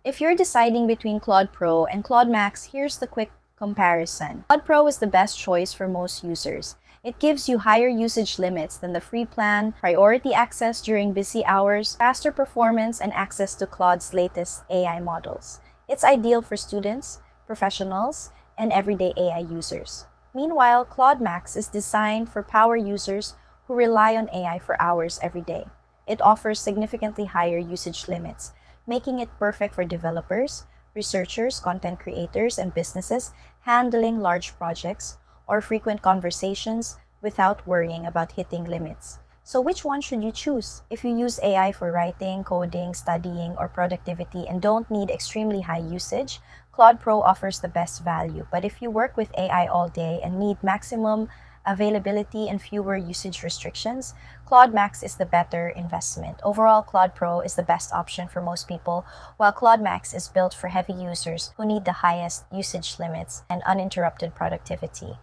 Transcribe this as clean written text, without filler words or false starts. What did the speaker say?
If you're deciding between Claude Pro and Claude Max, here's the quick comparison. Claude Pro is the best choice for most users. It gives you higher usage limits than the free plan, priority access during busy hours, faster performance, and access to Claude's latest AI models. It's ideal for students, professionals, and everyday AI users. Meanwhile, Claude Max is designed for power users who rely on AI for hours every day. It offers significantly higher usage limits, making it perfect for developers, researchers, content creators, and businesses handling large projects or frequent conversations without worrying about hitting limits. So which one should you choose? If you use AI for writing, coding, studying, or productivity and don't need extremely high usage, Claude Pro offers the best value. But if you work with AI all day and need maximum availability and fewer usage restrictions, Claude Max is the better investment. Overall, Claude Pro is the best option for most people, while Claude Max is built for heavy users who need the highest usage limits and uninterrupted productivity.